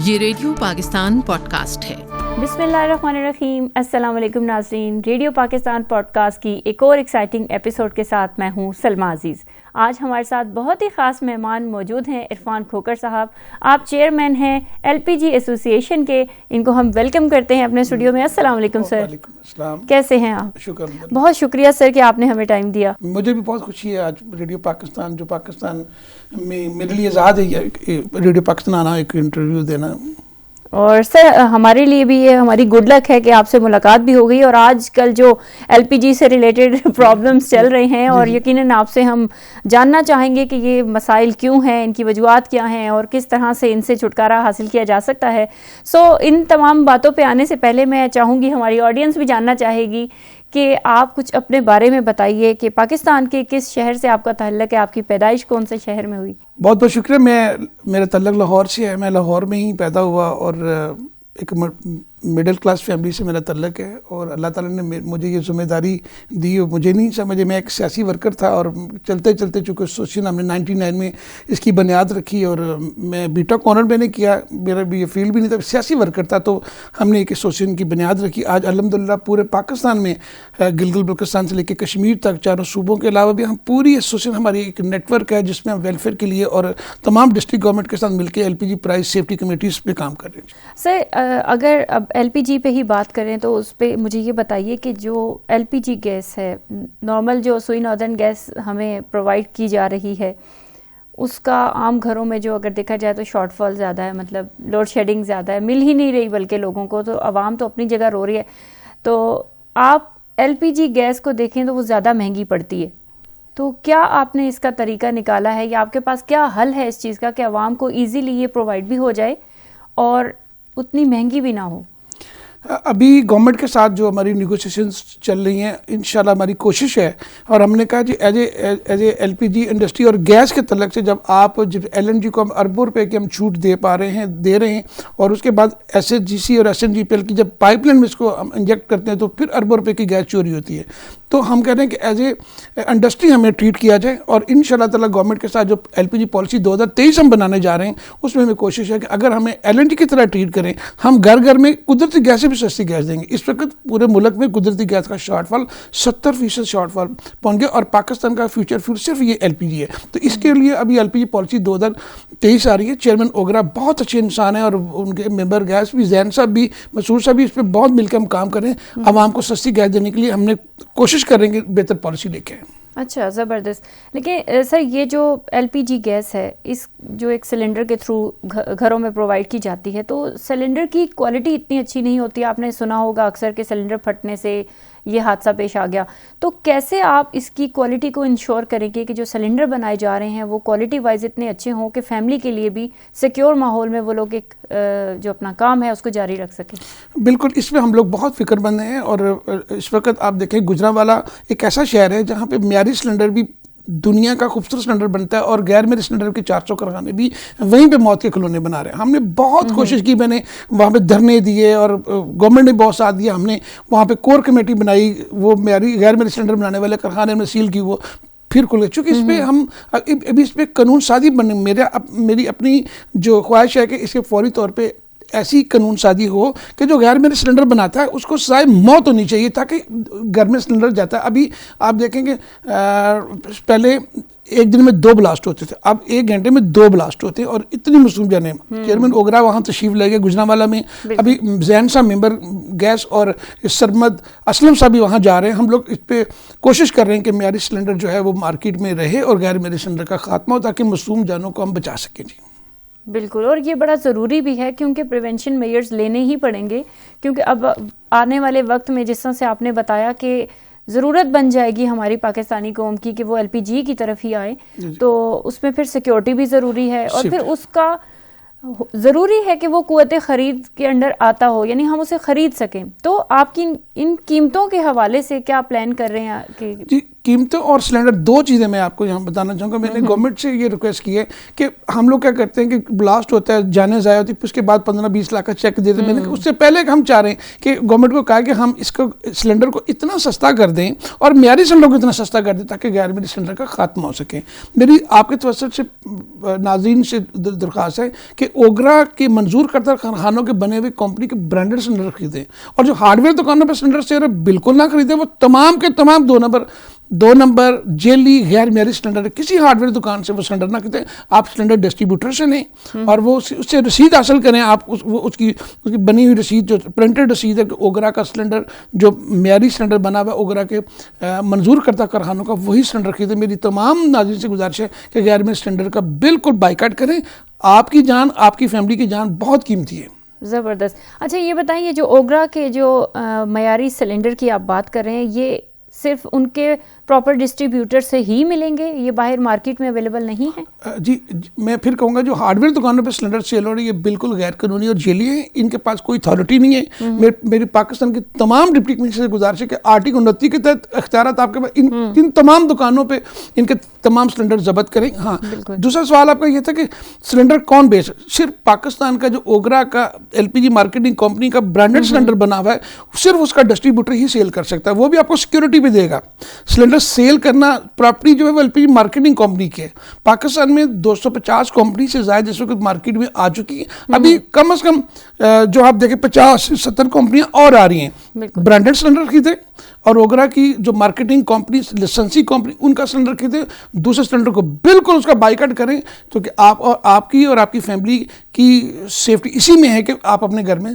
یہ radio Pakistan pod cost ہے۔ بسم اللہ الرحمن الرحیم۔ السلام علیکم ناظرین، ریڈیو پاکستان پوڈ کاسٹ کی ایک اور ایکسائٹنگ ایپیسوڈ کے ساتھ میں ہوں سلمیٰ عزیز۔ آج ہمارے ساتھ بہت ہی خاص مہمان موجود ہیں، عرفان کھوکھر صاحب۔ آپ چیئرمین ہیں LPG ایسوسی ایشن کے، ان کو ہم ویلکم کرتے ہیں اپنے اسٹوڈیو میں۔ السلام علیکم سر۔ وعلیکم السلام، کیسے ہیں آپ؟ شکر۔ بہت شکریہ سر کہ آپ نے ہمیں ٹائم دیا۔ مجھے بھی بہت خوشی ہے آج ریڈیو پاکستان، جو پاکستان میں میرے لیے آزاد ہے ریڈیو پاکستان آنا، ایک انٹرویو دینا۔ اور سر ہمارے لیے بھی یہ ہماری گڈ لک ہے کہ آپ سے ملاقات بھی ہو گئی، اور آج کل جو LPG سے ریلیٹڈ پرابلمس چل رہے ہیں، اور یقیناً آپ سے ہم جاننا چاہیں گے کہ یہ مسائل کیوں ہیں، ان کی وجوہات کیا ہیں، اور کس طرح سے ان سے چھٹکارا حاصل کیا جا سکتا ہے۔ ان تمام باتوں پہ آنے سے پہلے میں چاہوں گی، ہماری آڈینس بھی جاننا چاہے گی کہ آپ کچھ اپنے بارے میں بتائیے کہ پاکستان کے کس شہر سے آپ کا تعلق ہے، آپ کی پیدائش کون سے شہر میں ہوئی؟ بہت بہت شکریہ۔ میرا تعلق لاہور سے ہے، میں لاہور میں ہی پیدا ہوا، اور ایک مڈل کلاس فیملی سے میرا تعلق ہے، اور اللہ تعالیٰ نے مجھے یہ ذمہ داری دی، اور مجھے نہیں سمجھے، میں ایک سیاسی ورکر تھا، اور چلتے چلتے چونکہ ایسوسیشن ہم نے 99 میں اس کی بنیاد رکھی، اور میں بی ٹیک آنر میں نے کیا، میرا بھی یہ فیلڈ بھی نہیں تھا، سیاسی ورکر تھا، تو ہم نے ایک ایسوسیشن کی بنیاد رکھی۔ آج الحمدللہ پورے پاکستان میں گلگت بلتستان سے لے کے کشمیر تک، چاروں صوبوں کے علاوہ بھی ہم پوری ایسوسیشن، ہماری ایک نیٹ ورک ہے جس میں ہم ویلفیئر کے لیے اور تمام ڈسٹرکٹ گورنمنٹ کے ساتھ مل کے LPG پرائز سیفٹی کمیٹیز پہ کام کر رہے ہیں۔ سر اگر اب LPG پہ ہی بات کریں تو اس پہ مجھے یہ بتائیے کہ جو LPG گیس ہے، نارمل جو سوئی ناردرن گیس ہمیں پرووائڈ کی جا رہی ہے، اس کا عام گھروں میں جو اگر دیکھا جائے تو شارٹ فال زیادہ ہے، مطلب لوڈ شیڈنگ زیادہ ہے، مل ہی نہیں رہی بلکہ لوگوں کو، تو عوام تو اپنی جگہ رو رہی ہے۔ تو آپ LPG گیس کو دیکھیں تو وہ زیادہ مہنگی پڑتی ہے، تو کیا آپ نے اس کا طریقہ نکالا ہے، یا آپ کے پاس کیا حل ہے اس چیز کا کہ عوام کو ایزیلی یہ پرووائڈ بھی ہو جائے اور اتنی مہنگی بھی نہ ہو؟ ابھی گورنمنٹ کے ساتھ جو ہماری نیگوسیشنز چل رہی ہیں، انشاءاللہ ہماری کوشش ہے، اور ہم نے کہا جی ایز اے LPG انڈسٹری اور گیس کے تعلق سے جب LNG کو ہم اربوں روپے کی ہم چھوٹ دے رہے ہیں، اور اس کے بعد SHGC اور SNGPL کی جب پائپ لائن میں اس کو ہم انجیکٹ کرتے ہیں تو پھر اربوں روپے کی گیس چوری ہوتی ہے، تو ہم کہہ رہے ہیں کہ ایز اے انڈسٹری ہمیں ٹریٹ کیا جائے، اور انشاءاللہ تعالیٰ گورنمنٹ کے ساتھ جو LPG پالیسی 2023 ہم بنانے جا رہے ہیں، اس میں ہمیں کوشش ہے کہ اگر ہمیں LNG کی طرح ٹریٹ کریں، ہم گھر گھر میں قدرتی گیس سے بھی سستی گیس دیں گے۔ اس وقت پورے ملک میں قدرتی گیس کا شارٹ فال 70% شارٹ فال پہنچ گیا، اور پاکستان کا فیوچر فیول صرف یہ LPG ہے، تو اس کے لیے ابھی LPG پالیسی 2023 آ رہی ہے۔ چیئرمین اوگرا بہت اچھے انسان ہیں، اور ان کے ممبر گیس بھی زین صاحب بھی، مسعود صاحب بھی، اس پہ بہت مل کے ہم کام کریں، عوام کو سستی گیس دینے کے لیے ہم نے کوشش کریں گے بہتر پالیسی لے کے آئیں۔ اچھا، زبردست۔ لیکن سر یہ جو LPG گیس ہے، اس جو ایک سلنڈر کے تھرو گھروں میں پرووائڈ کی جاتی ہے، تو سلنڈر کی کوالٹی اتنی اچھی نہیں ہوتی، آپ نے سنا ہوگا اکثر کہ سلنڈر پھٹنے سے یہ حادثہ پیش آ گیا، تو کیسے آپ اس کی کوالٹی کو انشور کریں گے کہ جو سلنڈر بنائے جا رہے ہیں وہ کوالٹی وائز اتنے اچھے ہوں کہ فیملی کے لیے بھی سیکیور ماحول میں وہ لوگ ایک جو اپنا کام ہے اس کو جاری رکھ سکیں؟ بالکل، اس میں ہم لوگ بہت فکر مند ہیں، اور اس وقت آپ دیکھیں گجرانوالہ ایک ایسا شہر ہے جہاں پہ معیاری سلنڈر بھی دنیا کا خوبصورت سلنڈر بنتا ہے، اور غیر معیاری سلنڈر کے 400 کارخانے بھی وہیں پہ موت کے کھلونے بنا رہے ہیں۔ ہم نے بہت کوشش کی، میں نے وہاں پہ دھرنے دیے، اور گورنمنٹ نے بہت ساتھ دیا، ہم نے وہاں پہ کور کمیٹی بنائی، وہ غیر معیاری سلنڈر بنانے والے کارخانے میں سیل کی، وہ پھر کھل گئے، چونکہ اس پہ ہم ابھی اس پہ قانون سازی میری اپنی جو خواہش ہے کہ اس کے فوری طور پہ ایسی قانون سازی ہو کہ جو غیر معیاری سلنڈر بناتا ہے اس کو سزائے موت ہونی چاہیے، تاکہ گھر میں سلنڈر جاتا ہے۔ ابھی آپ دیکھیں گے پہلے ایک دن میں 2 بلاسٹ ہوتے تھے، اب 1 گھنٹے میں 2 بلاسٹ ہوتے ہیں، اور اتنی معصوم جانیں۔ چیئرمین اوگرا وہاں تشریف لے گئے گجرانوالہ میں، ابھی زین صاحب ممبر گیس اور سرمد اسلم صاحب بھی وہاں جا رہے ہیں۔ ہم لوگ اس پہ کوشش کر رہے ہیں کہ معیاری سلنڈر جو ہے وہ مارکیٹ میں رہے، اور غیر معیاری سلنڈر کا خاتمہ ہو، تاکہ معصوم جانوں کو ہم بچا سکیں۔ جی بالکل، اور یہ بڑا ضروری بھی ہے کیونکہ پریونشن میئرز لینے ہی پڑیں گے، کیونکہ اب آنے والے وقت میں جس طرح سے آپ نے بتایا کہ ضرورت بن جائے گی ہماری پاکستانی قوم کی کہ وہ LPG کی طرف ہی آئے، تو اس میں پھر سیکیورٹی بھی ضروری ہے، اور پھر اس کا ضروری ہے کہ وہ قوت خرید کے انڈر آتا ہو، یعنی ہم اسے خرید سکیں۔ تو آپ کی ان قیمتوں کے حوالے سے کیا پلان کر رہے ہیں کہ جی قیمتیں اور سلنڈر دو چیزیں میں آپ کو یہاں بتانا چاہوں گا. میں نے گورنمنٹ سے یہ ریکویسٹ کی ہے کہ ہم لوگ کیا کرتے ہیں کہ بلاسٹ ہوتا ہے, جانیں ضائع ہوتی ہے, پھر اس کے بعد 15-20 لاکھ کا چیک دیتے ہیں. میں نے اس سے پہلے ہم چاہ رہے ہیں کہ گورنمنٹ کو کہا کہ ہم اس کو سلنڈر کو اتنا سستا کر دیں اور معیاری سلنڈر کو اتنا سستا کر دیں تاکہ غیر معیاری سلنڈر کا خاتمہ ہو سکے. میری آپ کے توسط سے ناظرین سے درخواست ہے کہ اوگرا کے منظور کردہ کارخانوں کے بنے ہوئے کمپنی کے برانڈڈ سلنڈر خریدیں, اور جو ہارڈ ویئر دکانوں پہ سلنڈر سے بالکل نہ خریدیں. وہ تمام کے تمام 2 نمبر جیلی غیر معیاری سلنڈر, کسی ہارڈ ویئر دکان سے وہ سلنڈر نہ خریدیں. آپ سلنڈر ڈسٹریبیوٹر سے لیں اور وہ اس سے رسید حاصل کریں. آپ اس کی بنی ہوئی رسید, جو پرنٹڈ رسید ہے کہ اوگرا کا سلنڈر جو معیاری سلنڈر بنا ہوا ہے اوگرا کے منظور کردہ کارخانوں کا, وہی سلنڈر خریدیں. میری تمام ناظرین سے گزارش ہے کہ غیر معیاری سلنڈر کا بالکل بائیکاٹ کریں. آپ کی جان, آپ کی فیملی کی جان بہت قیمتی ہے. زبردست. اچھا یہ بتائیے, جو اوگرا کے جو معیاری سلنڈر کی آپ بات کر رہے ہیں, یہ صرف ان کے پراپر ڈسٹریبیوٹر سے ہی ملیں گے, یہ باہر مارکیٹ میں اویلیبل نہیں ہے؟ جی میں پھر کہوں گا جو ہارڈ ویئر دکانوں پہ سلنڈر سیل ہو رہے ہیں یہ بالکل غیر قانونی اور جیلی ہیں. ان کے پاس کوئی اتھارٹی نہیں ہے. میری پاکستان کے تمام ڈپٹی کمشنر سے گزارش ہے کہ آرٹیکل 29 کے تحت اختیارات آپ کے پاس, ان تمام دکانوں پہ ان کے تمام سلنڈر ضبط کریں. ہاں دوسرا سوال آپ کا یہ تھا کہ سلنڈر کون بیچ, صرف پاکستان کا جو اوگرا کا LPG مارکیٹنگ کمپنی کا برانڈڈ سلنڈر بنا ہوا ہے صرف اس کا ڈسٹریبیوٹر ہی سیل کر سکتا ہے. وہ بھی آپ کو سیکورٹی بھی دے گا. سلنڈر سیل کرنا پراپرٹی جو ہے وہ LPG مارکیٹنگ کمپنی کی ہے. پاکستان میں 250 کمپنی سے زائد اس وقت مارکیٹ میں آ چکی ہیں. ابھی کم از کم جو آپ دیکھیں 50-70 کمپنیاں اور آ رہی ہیں. برانڈڈ سلنڈر خریدیں اور اوگرا کی جو مارکیٹنگ کمپنی, لائسنسی کمپنی, ان کا سلنڈر خریدیں. دوسرے سلنڈر کو بالکل اس کا بائیکاٹ کریں, کیونکہ آپ کی اور آپ کی فیملی کی سیفٹی اسی میں ہے کہ آپ اپنے گھر میں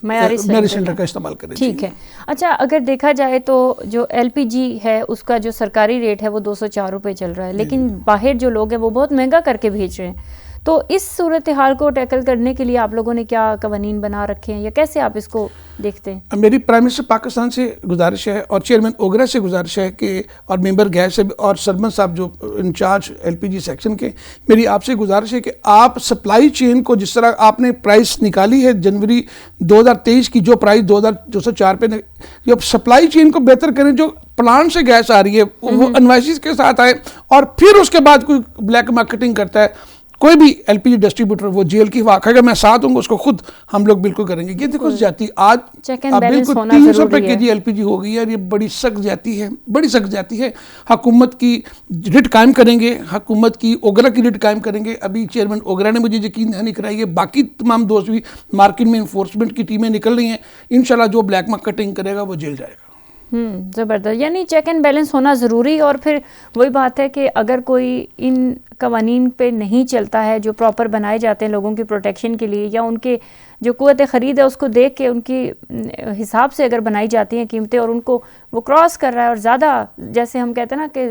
معیاری سلنڈر کا استعمال کریں. ٹھیک ہے. اچھا اگر دیکھا جائے تو جو LPG ہے اس کا جو سرکاری ریٹ ہے وہ 204 روپے چل رہا ہے, لیکن باہر جو لوگ ہیں وہ بہت مہنگا کر کے بھیج رہے ہیں. تو اس صورتحال کو ٹیکل کرنے کے لیے آپ لوگوں نے کیا قوانین بنا رکھے ہیں یا کیسے آپ اس کو دیکھتے ہیں؟ میری پرائم منسٹر پاکستان سے گزارش ہے اور چیئرمین اوگرا سے گزارش ہے کہ, اور ممبر گیس سے اور سرمن صاحب جو انچارج LPG سیکشن کے, میری آپ سے گزارش ہے کہ آپ سپلائی چین کو جس طرح آپ نے پرائس نکالی ہے جنوری 2023 کی, جو پرائس 2204 پہ, جو سپلائی چین کو بہتر کریں. جو پلانٹ سے گیس آ رہی ہے وہ انوائسز کے ساتھ آئے, اور پھر اس کے بعد کوئی بلیک مارکیٹنگ کرتا ہے کوئی بھی LPG ڈسٹریبیوٹر, وہ جیل کی واقع ہے. میں ساتھ ہوں گا, اس کو خود ہم لوگ بالکل کریں گے. یہ دیکھو زیادتی آج بالکل 300 روپے kg LPG ہو گئی ہے, اور یہ بڑی سخت زیادتی ہے, بڑی سخت زیادتی ہے. حکومت کی رٹ قائم کریں گے, حکومت کی اوگرا کی رٹ قائم کریں گے. ابھی چیئرمین اوگرا نے مجھے یقین دہانی کرائی ہے, باقی تمام دوست بھی مارکیٹ میں انفورسمنٹ کی ٹیمیں نکل رہی ہیں. انشاءاللہ جو بلیک مارکیٹنگ کرے گا وہ جیل جائے گا. زبردست. یعنی چیک اینڈ بیلنس ہونا ضروری, اور پھر وہی بات ہے کہ اگر کوئی ان قوانین پہ نہیں چلتا ہے جو پراپر بنائے جاتے ہیں لوگوں کی پروٹیکشن کے لیے, یا ان کے جو قوت خرید ہے اس کو دیکھ کے ان کی حساب سے اگر بنائی جاتی ہیں قیمتیں, اور ان کو وہ کراس کر رہا ہے, اور زیادہ جیسے ہم کہتے ہیں نا کہ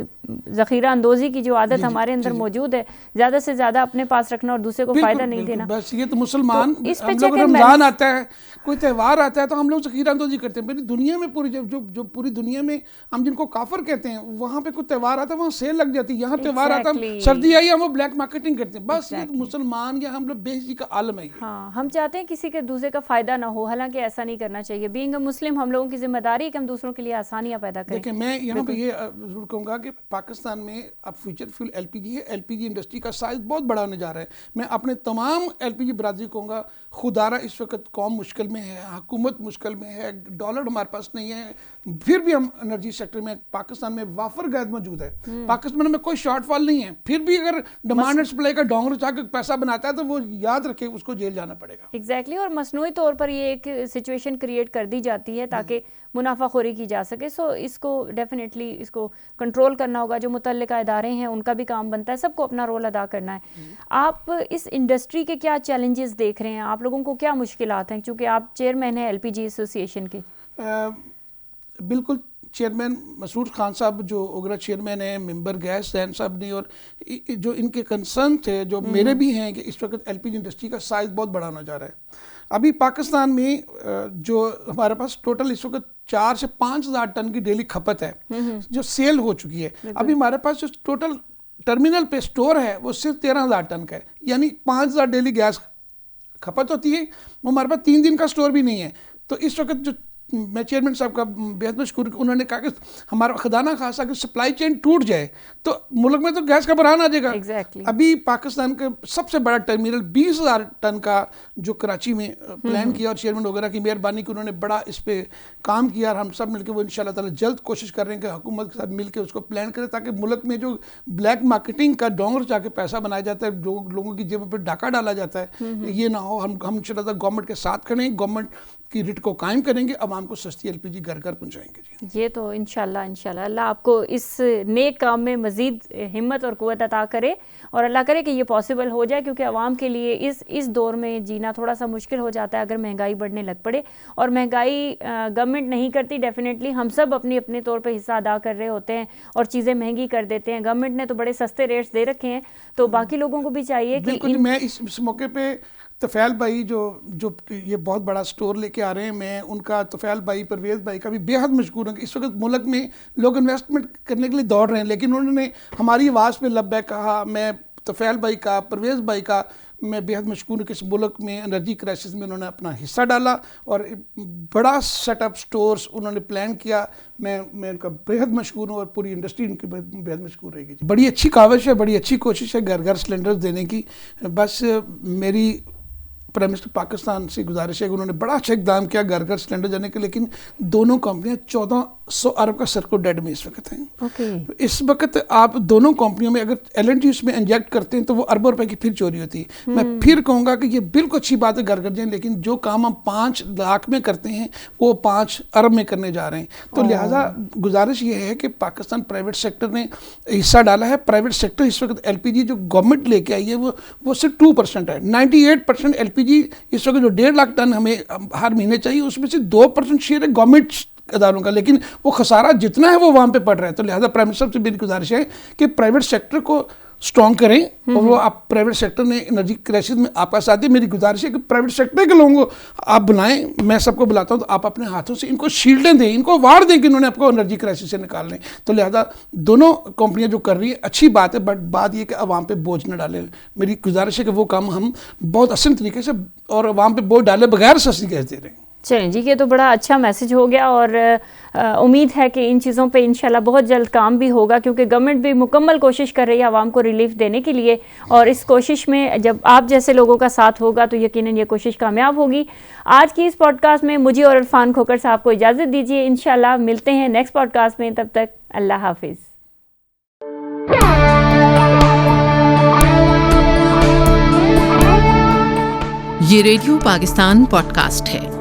ذخیرہ اندوزی کی جو عادت ہمارے اندر موجود ہے, زیادہ سے زیادہ اپنے پاس رکھنا اور دوسرے کو فائدہ نہیں دینا. بس یہ تو مسلمان, ہم لوگ رمضان آتا ہے, کوئی تہوار آتا ہے تو ہم لوگ ذخیرہ اندوزی کرتے ہیں. دنیا میں پوری جو پوری دنیا میں ہم جن کو کافر کہتے ہیں, وہاں پہ کوئی تہوار آتا ہے وہاں سیل لگ جاتی ہے. یہاں تہوار آتا ہے, سردی آئی ہم وہ بلیک مارکیٹنگ کرتے ہیں. بس یہ مسلمان یا ہم لوگ بے حسی کا عالم ہے. ہاں ہم چاہتے ہیں کسی کے دوسرے کا فائدہ نہ ہو, حالانکہ ایسا نہیں کرنا چاہیے. بینگ اے مسلم ہم لوگوں کی ذمہ داری ہے کہ ہم دوسروں کے لیے آسانیاں پیدا کریں. دیکھیں میں یہاں پہ یہ ضرور کہوں گا کہ پاکستان میں اب فیوچر فیول LPG ہے. LPG انڈسٹری کا سائز بہت بڑا ہونے جا رہا ہے. میں اپنے تمام LPG برادری کہوں گا, خدارہ اس وقت قوم مشکل میں ہے, حکومت مشکل میں ہے, ڈالر ہمارے پاس نہیں ہے, پھر بھی ہم انرجی سیکٹر میں پاکستان میں وافر گیس موجود ہے. پاکستان میں کوئی شارٹ فال نہیں ہے. پھر بھی اگر ڈیمانڈ اینڈ سپلائی کا ڈونگر چاہ کے پیسہ بناتا ہے تو وہ یاد رکھے اس کو جیل جانا پڑے گا. ایگزیکٹلی. اور مصنوعی طور پر یہ ایک سچویشن کریٹ کر دی جاتی ہے تاکہ منافع خوری کی جا سکے. سو اس کو ڈیفینیٹلی اس کو کنٹرول کرنا ہوگا. جو متعلقہ ادارے ہیں ان کا بھی کام بنتا ہے, سب کو اپنا رول ادا کرنا ہے. آپ اس انڈسٹری کے کیا چیلنجز دیکھ رہے ہیں, آپ لوگوں کو کیا مشکلات ہیں, چونکہ آپ چیئرمین ہیں LPG ایسوسی ایشن کے؟ بالکل. چیئرمین مسعود خان صاحب جو اوگرا چیئرمین ہیں, ممبر گیس زین صاحب نے, اور جو ان کے کنسرن تھے جو میرے بھی ہیں کہ اس وقت LPG انڈسٹری کا سائز بہت بڑا ہونا جا رہا ہے. ابھی پاکستان میں جو ہمارے پاس ٹوٹل اس وقت 4 سے 5 ہزار ٹن کی ڈیلی کھپت ہے جو سیل ہو چکی ہے. ابھی ہمارے پاس جو ٹوٹل ٹرمینل پہ سٹور ہے وہ صرف 13,000 ٹن کا ہے, یعنی 5,000 ڈیلی گیس کھپت ہوتی ہے. وہ ہمارے پاس 3 دن کا سٹور بھی نہیں ہے. تو اس وقت جو میں چیئرمین صاحب کا بہت مشکور کہ انہوں نے کہا کہ ہمارا خزانہ خاصا کہ سپلائی چین ٹوٹ جائے تو ملک میں تو گیس کا بحران آ جائے گا. ابھی پاکستان کا سب سے بڑا ٹرمینل 20,000 ٹن کا جو کراچی میں پلان کیا, اور چیئرمین وغیرہ کی مہربانی کی انہوں نے بڑا اس پہ کام کیا, اور ہم سب مل کے وہ انشاءاللہ تعالی جلد کوشش کر رہے ہیں کہ حکومت کے ساتھ مل کے اس کو پلان کرے تاکہ ملک میں جو بلیک مارکیٹنگ کا ڈونگر جا کے پیسہ بنایا جاتا ہے, لوگوں کی جیبوں پہ ڈاکہ ڈالا جاتا ہے, یہ نہ ہو. ہم انشاءاللہ تعالی گورنمنٹ کے ساتھ کھڑے ہیں, گورنمنٹ کی ریٹ کو قائم کریں گے, عوام کو سستی ایل پی جی گھر گھر پہنچائیں گے. جی یہ تو انشاءاللہ اللہ آپ کو اس نیک کام میں مزید ہمت اور قوت عطا کرے, اور اللہ کرے کہ یہ پاسبل ہو جائے, کیونکہ عوام کے لیے اس دور میں جینا تھوڑا سا مشکل ہو جاتا ہے اگر مہنگائی بڑھنے لگ پڑے. اور مہنگائی گورنمنٹ نہیں کرتی, ڈیفینیٹلی ہم سب اپنے طور پہ حصہ ادا کر رہے ہوتے ہیں اور چیزیں مہنگی کر دیتے ہیں. گورنمنٹ نے تو بڑے سستے ریٹس دے رکھے ہیں, تو باقی لوگوں کو بھی چاہیے کہ میں اس موقع پہ طفیل بھائی جو یہ بہت بڑا سٹور لے کے آ رہے ہیں, میں ان کا, طفیل بھائی, پرویز بھائی کا بھی بے حد مشکور ہوں کہ اس وقت ملک میں لوگ انویسٹمنٹ کرنے کے لیے دوڑ رہے ہیں, لیکن انہوں نے ہماری آواز پہ لبیک کہا. میں طفیل بھائی کا, پرویز بھائی کا میں بے حد مشکور ہوں کہ اس ملک میں انرجی کرائسس میں انہوں نے اپنا حصہ ڈالا اور بڑا سیٹ اپ سٹورز انہوں نے پلان کیا. میں ان کا بے حد مشکور ہوں, اور پوری انڈسٹری ان کی بے حد مشکور رہے گی. بڑی اچھی کاوش ہے, بڑی اچھی کوشش ہے گھر گھر سلنڈر دینے کی. بس میری پرائم منسٹر پاکستان سے گزارش ہے کہ انہوں نے بڑا اچھا اقدام کیا گھر گھر سلنڈر دینے کے, لیکن دونوں کمپنیاں 1400 ارب کا سرکو ڈیڈ میں اس وقت ہیں. اس وقت آپ دونوں کمپنیوں میں اگر LNG اس میں انجیکٹ کرتے ہیں تو وہ اربوں روپے کی پھر چوری ہوتی ہے. میں پھر کہوں گا کہ یہ بالکل اچھی بات ہے گھر گھر جائیں, لیکن جو کام ہم 5 لاکھ میں کرتے ہیں وہ 5 ارب میں کرنے جا رہے ہیں. تو لہٰذا گزارش یہ ہے کہ پاکستان پرائیویٹ سیکٹر نے حصہ ڈالا ہے. پرائیویٹ سیکٹر اس وقت LPG جو گورنمنٹ لے کے آئی ہے وہ صرف 2% ہے. 98% LPG اس وقت جو 1.5 لاکھ ٹن ہمیں ہر مہینے چاہیے اس میں سے 2% شیئر ہے گورنمنٹ اداروں کا, لیکن وہ خسارہ جتنا ہے وہ وہاں پہ پڑ رہا ہے. تو لہٰذا پرائم منسٹر سے میری گزارش ہے کہ پرائیویٹ سیکٹر کو اسٹرانگ کریں, اور وہ آپ پرائیویٹ سیکٹر نے انرجی کرائسس میں آپ کا ساتھ دی. میری گزارش ہے کہ پرائیویٹ سیکٹر کے لوگوں کو آپ بلائیں, میں سب کو بلاتا ہوں, تو آپ اپنے ہاتھوں سے ان کو شیلڈیں دیں, ان کو اوارڈ دیں کہ انہوں نے آپ کو انرجی کرائسس سے نکال لیں. تو لہٰذا دونوں کمپنیاں جو کر رہی ہیں اچھی بات ہے, بٹ بات یہ کہ عوام پہ بوجھ نہ ڈالیں. میری گزارش ہے کہ وہ کام ہم بہت اصل طریقے سے اور عوام پہ بوجھ ڈالے بغیر سستی گیس دے رہے ہیں. چلیں جی, یہ تو بڑا اچھا میسج ہو گیا, اور امید ہے کہ ان چیزوں پہ انشاءاللہ بہت جلد کام بھی ہوگا, کیونکہ گورنمنٹ بھی مکمل کوشش کر رہی ہے عوام کو ریلیف دینے کے لیے, اور اس کوشش میں جب آپ جیسے لوگوں کا ساتھ ہوگا تو یقیناً یہ کوشش کامیاب ہوگی. آج کی اس پوڈ کاسٹ میں مجھے اور عرفان کھوکھر صاحب کو اجازت دیجیے. انشاءاللہ ملتے ہیں نیکسٹ پوڈ کاسٹ میں, تب تک اللہ حافظ. یہ ریڈیو پاکستان پوڈ کاسٹ ہے.